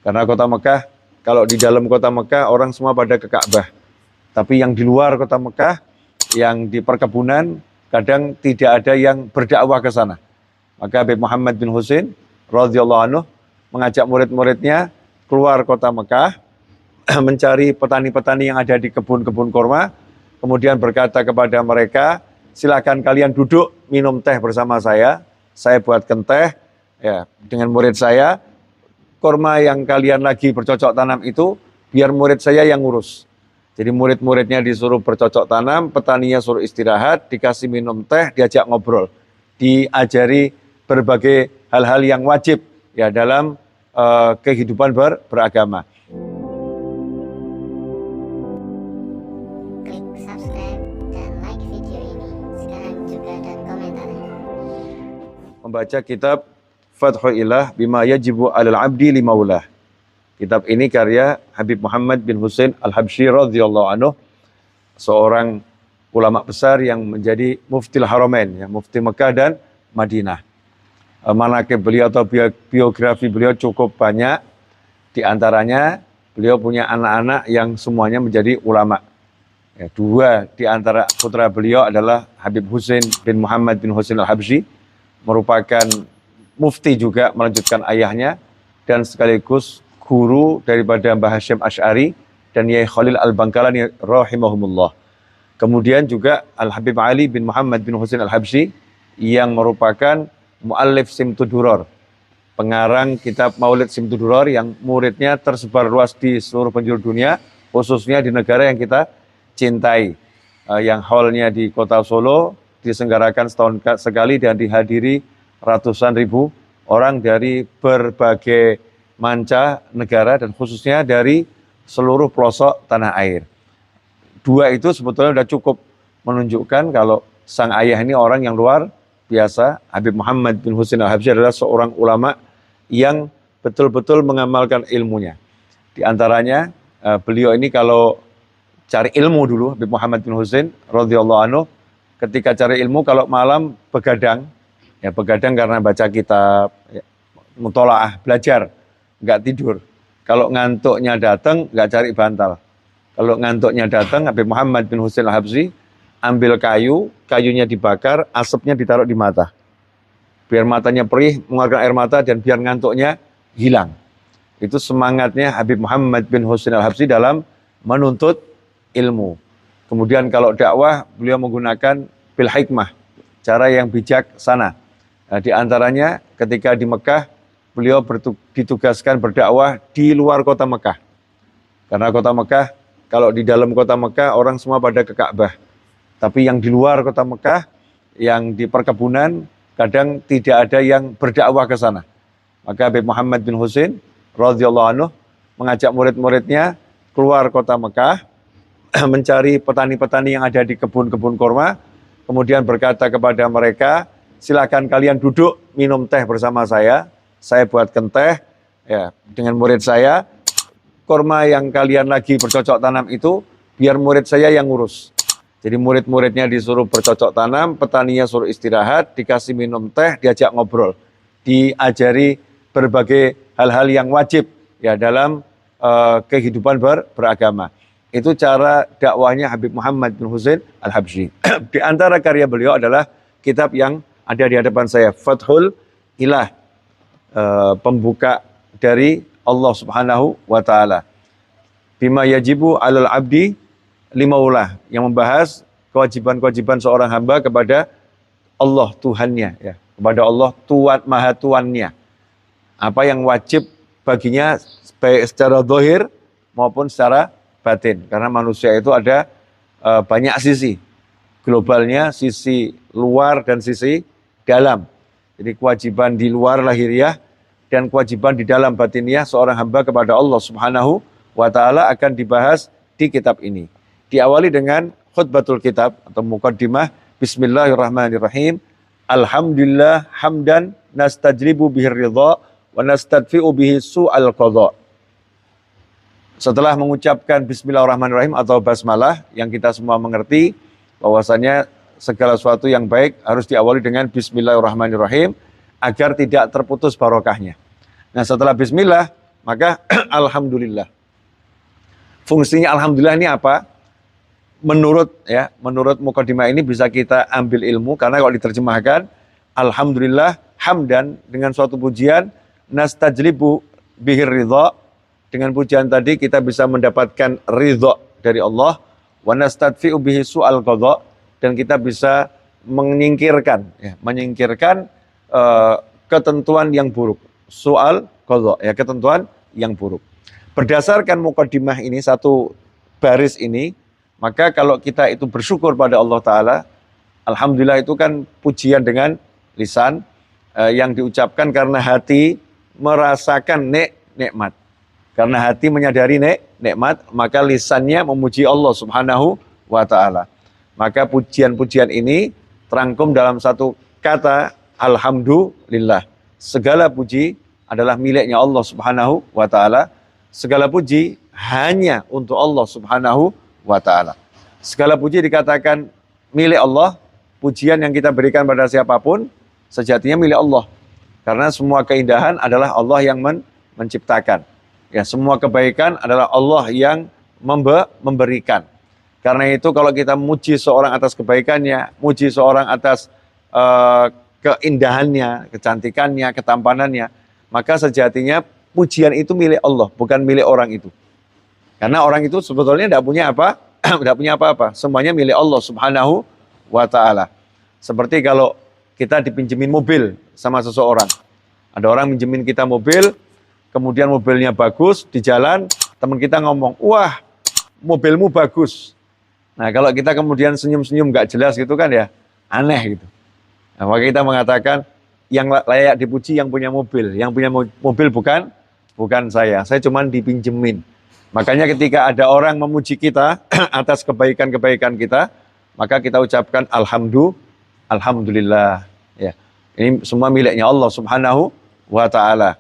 Karena kota Mekah, kalau di dalam kota Mekah orang semua pada ke Ka'bah. Tapi yang di luar kota Mekah, yang di perkebunan, kadang tidak ada yang berdakwah ke sana. Maka Habib Muhammad bin Husain radhiyallahu anhu mengajak murid-muridnya keluar kota Mekah, mencari petani-petani yang ada di kebun-kebun kurma, kemudian berkata kepada mereka, silakan kalian duduk minum teh bersama saya buatkan teh ya dengan murid saya. Kurma yang kalian lagi bercocok tanam itu biar murid saya yang ngurus. Jadi murid-muridnya disuruh bercocok tanam, petaninya suruh istirahat, dikasih minum teh, diajak ngobrol, diajari berbagai hal-hal yang wajib ya dalam kehidupan beragama. Klik subscribe dan like video ini sekarang juga dan komentarnya. Membaca kitab Fathul Ilah bima yajibu alal abdi limaulah. Kitab ini karya Habib Muhammad bin Husain Al-Habsyi radhiyallahu anhu, seorang ulama besar yang menjadi muftil Haramain, ya, mufti Mekah dan Madinah. Manaqib beliau atau biografi beliau cukup banyak. Di antaranya beliau punya anak-anak yang semuanya menjadi ulama. Ya, dua di antara putra beliau adalah Habib Husain bin Muhammad bin Husain Al-Habsyi, merupakan mufti juga melanjutkan ayahnya dan sekaligus guru daripada Mbah Hasyim Asy'ari dan Yai Khalil Al-Bangkalani rahimahumullah. Kemudian juga Al-Habib Ali bin Muhammad bin Husain Al-Habsyi yang merupakan muallif Simtud Duror, pengarang kitab Maulid Simtud Duror yang muridnya tersebar luas di seluruh penjuru dunia, khususnya di negara yang kita cintai. Yang hallnya di kota Solo diselenggarakan setahun sekali dan dihadiri ratusan ribu orang dari berbagai manca negara dan khususnya dari seluruh pelosok tanah air. Dua itu sebetulnya sudah cukup menunjukkan kalau sang ayah ini orang yang luar biasa. Habib Muhammad bin Husain Al-Habsyi adalah seorang ulama yang betul-betul mengamalkan ilmunya. Di antaranya beliau ini kalau cari ilmu dulu, Habib Muhammad bin Husain radhiyallahu anhu, ketika cari ilmu kalau malam begadang, ya begadang karena baca kitab, ya, mutolaah, belajar, nggak tidur. Kalau ngantuknya datang, nggak cari bantal. Kalau ngantuknya datang, Habib Muhammad bin Husain Al-Habsyi ambil kayu, kayunya dibakar, asapnya ditaruh di mata. Biar matanya perih, mengeluarkan air mata, dan biar ngantuknya hilang. Itu semangatnya Habib Muhammad bin Husain Al-Habsyi dalam menuntut ilmu. Kemudian kalau dakwah, beliau menggunakan bil hikmah, cara yang bijaksana. Nah, di antaranya ketika di Mekah, beliau ditugaskan berdakwah di luar kota Mekah. Karena kota Mekah, kalau di dalam kota Mekah orang semua pada ke Ka'bah. Tapi yang di luar kota Mekah, yang di perkebunan, kadang tidak ada yang berdakwah ke sana. Maka Habib Muhammad bin Husain radhiyallahu anhu mengajak murid-muridnya keluar kota Mekah, mencari petani-petani yang ada di kebun-kebun kurma, kemudian berkata kepada mereka, silakan kalian duduk minum teh bersama saya buatkan teh ya dengan murid saya. Kurma yang kalian lagi bercocok tanam itu biar murid saya yang ngurus. Jadi murid-muridnya disuruh bercocok tanam, petaninya suruh istirahat, dikasih minum teh, diajak ngobrol, diajari berbagai hal-hal yang wajib ya dalam kehidupan beragama. Itu cara dakwahnya Habib Muhammad bin Husain Al-Habsyi. Di antara karya beliau adalah kitab yang ada di hadapan saya, Fathul Ilah, pembuka dari Allah Subhanahu wa Ta'ala. Bima yajibu alal abdi limaulah, yang membahas kewajiban-kewajiban seorang hamba kepada Allah Tuhannya, ya, kepada Allah Tuhan Maha Tuannya. Apa yang wajib baginya baik secara zahir maupun secara batin. Karena manusia itu ada banyak sisi. Globalnya, sisi luar dan sisi dalam. Jadi kewajiban di luar lahiriah dan kewajiban di dalam batiniah seorang hamba kepada Allah Subhanahu wa Ta'ala akan dibahas di kitab ini. Diawali dengan khutbatul kitab atau muqaddimah. Bismillahirrahmanirrahim. Alhamdulillah hamdan nastajribu bihir ridha wa nastadfi'u bihi su'al qadha. Setelah mengucapkan Bismillahirrahmanirrahim atau basmalah yang kita semua mengerti bahwasanya segala sesuatu yang baik harus diawali dengan Bismillahirrahmanirrahim agar tidak terputus barokahnya. Nah, setelah Bismillah maka alhamdulillah. Fungsinya alhamdulillah ini apa? Menurut mukadimah ini bisa kita ambil ilmu, karena kalau diterjemahkan alhamdulillah hamdan, dengan suatu pujian, nastajlibu bihir ridha, dengan pujian tadi kita bisa mendapatkan ridha dari Allah, wa nastadfi'u bihi su'al qadha, dan kita bisa menyingkirkan ketentuan yang buruk. Su'al qadha, ketentuan yang buruk. Berdasarkan mukadimah ini, satu baris ini, maka kalau kita itu bersyukur pada Allah Ta'ala, alhamdulillah itu kan pujian dengan lisan, yang diucapkan karena hati merasakan nikmat. Karena hati menyadari nikmat, maka lisannya memuji Allah Subhanahu wa Ta'ala. Maka pujian-pujian ini terangkum dalam satu kata, alhamdulillah. Segala puji adalah miliknya Allah Subhanahu wa Ta'ala. Segala puji hanya untuk Allah Subhanahu wa Ta'ala. Segala puji dikatakan milik Allah. Pujian yang kita berikan pada siapapun sejatinya milik Allah. Karena semua keindahan adalah Allah yang menciptakan. Ya, semua kebaikan adalah Allah yang memberikan. Karena itu kalau kita muji seorang atas kebaikannya, muji seorang atas keindahannya, kecantikannya, ketampanannya, maka sejatinya pujian itu milik Allah, bukan milik orang itu. Karena orang itu sebetulnya tidak punya apa-apa. Semuanya milik Allah Subhanahu wa Ta'ala. Seperti kalau kita dipinjemin mobil sama seseorang. Ada orang minjemin kita mobil, kemudian mobilnya bagus, di jalan teman kita ngomong, wah mobilmu bagus. Nah kalau kita kemudian senyum-senyum gak jelas gitu kan ya, aneh gitu. Nah, maka kita mengatakan, yang layak dipuji yang punya mobil. Yang punya mobil bukan saya cuma dipinjemin. Makanya ketika ada orang memuji kita atas kebaikan-kebaikan kita, maka kita ucapkan alhamdulillah. Ya. Ini semua miliknya Allah Subhanahu wa Ta'ala.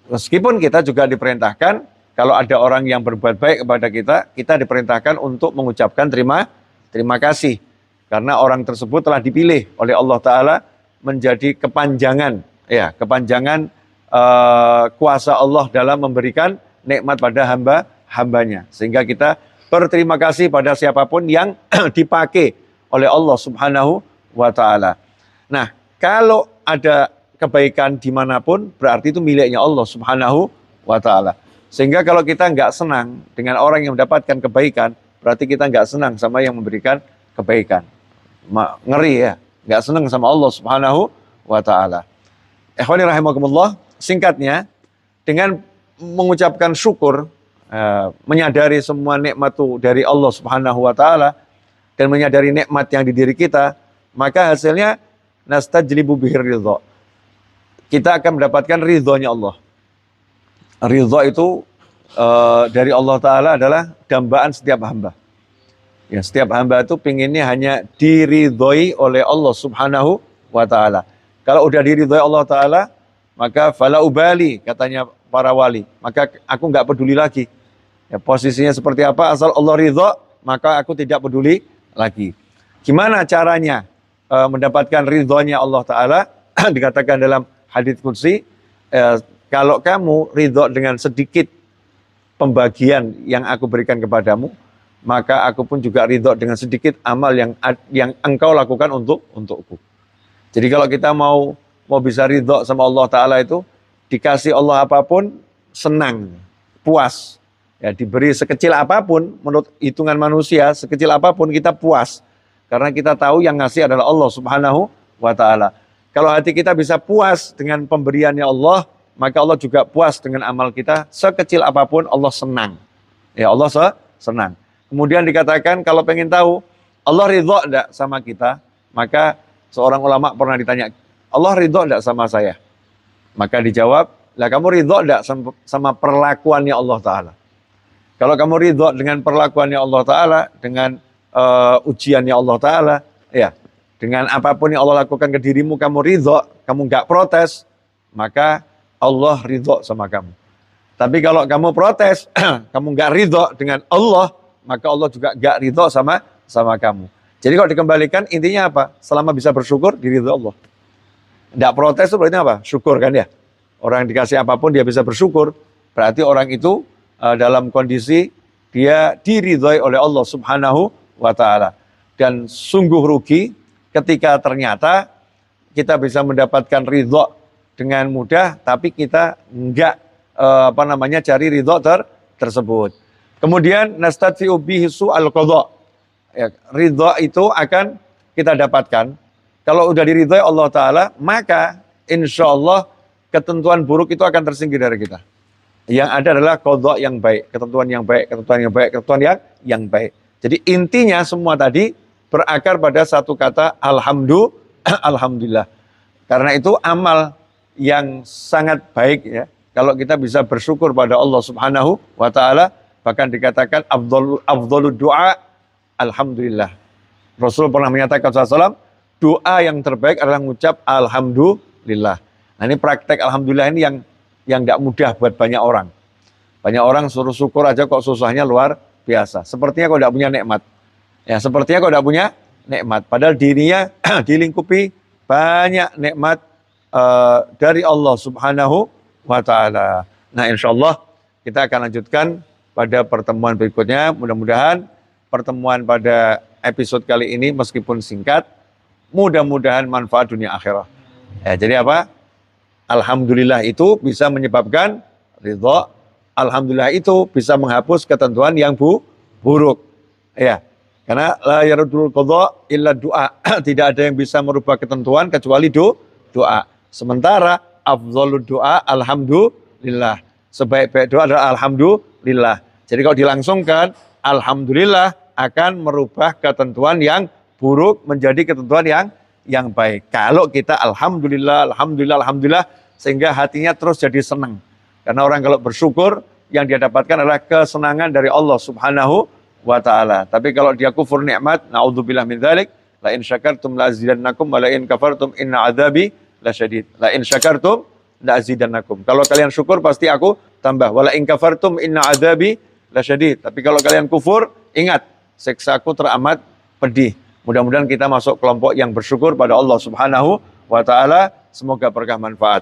Meskipun kita juga diperintahkan, kalau ada orang yang berbuat baik kepada kita, kita diperintahkan untuk mengucapkan terima kasih. Karena orang tersebut telah dipilih oleh Allah Ta'ala menjadi kepanjangan kuasa Allah dalam memberikan nikmat pada hambanya. Sehingga kita berterima kasih pada siapapun yang dipakai oleh Allah Subhanahu wa Ta'ala. Nah, kalau ada kebaikan dimanapun, berarti itu miliknya Allah Subhanahu wa Ta'ala. Sehingga kalau kita nggak senang dengan orang yang mendapatkan kebaikan, berarti kita nggak senang sama yang memberikan kebaikan. Ngeri ya, nggak senang sama Allah Subhanahu wa Ta'ala. Ikhwani rahimakumullah, singkatnya, dengan mengucapkan syukur, menyadari semua nikmat itu dari Allah Subhanahu wa Ta'ala, dan menyadari nikmat yang di diri kita, maka hasilnya nastajlibu bihir ridha. Kita akan mendapatkan ridhonya Allah. Ridha itu dari Allah Ta'ala adalah dambaan setiap hamba. Ya, setiap hamba itu pinginnya hanya diridhoi oleh Allah Subhanahu wa Ta'ala. Kalau udah diridhoi Allah Ta'ala, maka fala ubali, katanya para wali, maka aku nggak peduli lagi. Ya, posisinya seperti apa, asal Allah ridho, maka aku tidak peduli lagi. Gimana caranya mendapatkan ridhonya Allah Ta'ala? Dikatakan dalam hadits qudsi, kalau kamu ridho dengan sedikit pembagian yang aku berikan kepadamu, maka aku pun juga ridho dengan sedikit amal yang engkau lakukan untukku. Jadi kalau kita mau bisa ridho sama Allah Ta'ala itu, dikasih Allah apapun, senang, puas. Ya, diberi sekecil apapun, menurut hitungan manusia, sekecil apapun kita puas. Karena kita tahu yang ngasih adalah Allah Subhanahu wa Ta'ala. Kalau hati kita bisa puas dengan pemberiannya Allah, maka Allah juga puas dengan amal kita. Sekecil apapun Allah senang. Ya, Allah senang. Kemudian dikatakan kalau pengen tahu Allah ridho enggak sama kita, maka seorang ulama pernah ditanya, Allah ridho enggak sama saya? Maka dijawab, lah kamu ridho enggak sama perlakuannya Allah Ta'ala? Kalau kamu ridho dengan perlakuannya Allah Ta'ala, dengan ujiannya Allah Ta'ala, ya, dengan apapun yang Allah lakukan ke dirimu, kamu ridho, kamu enggak protes, maka Allah ridho sama kamu. Tapi kalau kamu protes, kamu enggak ridho dengan Allah, maka Allah juga enggak ridho sama kamu. Jadi kalau dikembalikan, intinya apa? Selama bisa bersyukur, diridho Allah. Enggak protes itu berarti apa? Syukur kan ya. Orang yang dikasih apapun dia bisa bersyukur. berarti orang itu dalam kondisi dia diridhoi oleh Allah Subhanahu wa taala. Dan sungguh rugi ketika ternyata kita bisa mendapatkan ridho dengan mudah tapi kita enggak cari ridho tersebut. Kemudian nastadfi'u bihi su'al qadha. Ya, ridho itu akan kita dapatkan kalau udah diridhoi Allah taala, maka insya Allah ketentuan buruk itu akan tersingkir dari kita. Yang ada adalah qadha yang baik, ketentuan yang baik, ketentuan yang baik, ketentuan yang baik. Jadi intinya semua tadi berakar pada satu kata alhamdulillah. Karena itu amal yang sangat baik ya. Kalau kita bisa bersyukur pada Allah Subhanahu wa taala, bahkan dikatakan afdhalud du'a alhamdulillah. Rasul pernah menyatakan SAW, doa yang terbaik adalah mengucap alhamdulillah. Nah, ini praktek alhamdulillah ini yang enggak mudah buat banyak orang. Banyak orang suruh syukur aja kok susahnya luar biasa. Sepertinya kok enggak punya nikmat. Ya, sepertinya kok enggak punya nikmat. Padahal dirinya dilingkupi banyak nikmat dari Allah Subhanahu wa taala. Nah, insyaallah kita akan lanjutkan pada pertemuan berikutnya. Mudah-mudahan pertemuan pada episode kali ini meskipun singkat, mudah-mudahan manfaat dunia akhirah. Ya, jadi apa? Alhamdulillah itu bisa menyebabkan ridho. Alhamdulillah itu bisa menghapus ketentuan yang buruk. Ya. Karena la yarudul qadha illa du'a. Tidak ada yang bisa merubah ketentuan kecuali doa. Sementara afdhalud du'a alhamdulillah. Sebaik-baik doa adalah alhamdulillah. Jadi kalau dilangsungkan alhamdulillah akan merubah ketentuan yang buruk menjadi ketentuan yang baik. Kalau kita alhamdulillah sehingga hatinya terus jadi senang. Karena orang kalau bersyukur yang dia dapatkan adalah kesenangan dari Allah Subhanahu wa taala. Tapi kalau dia kufur nikmat, naudzubillah min dzalik, la in syakartum la azidannakum wa la in kafartum inna adzabi lasyadid. La in syakartum la azidannakum. Kalau kalian syukur pasti aku tambah. Wa la in kafartum inna adzabi lasyadid. Tapi kalau kalian kufur, ingat siksaku teramat pedih. Mudah-mudahan kita masuk kelompok yang bersyukur pada Allah Subhanahu wa taala. Semoga berkah manfaat.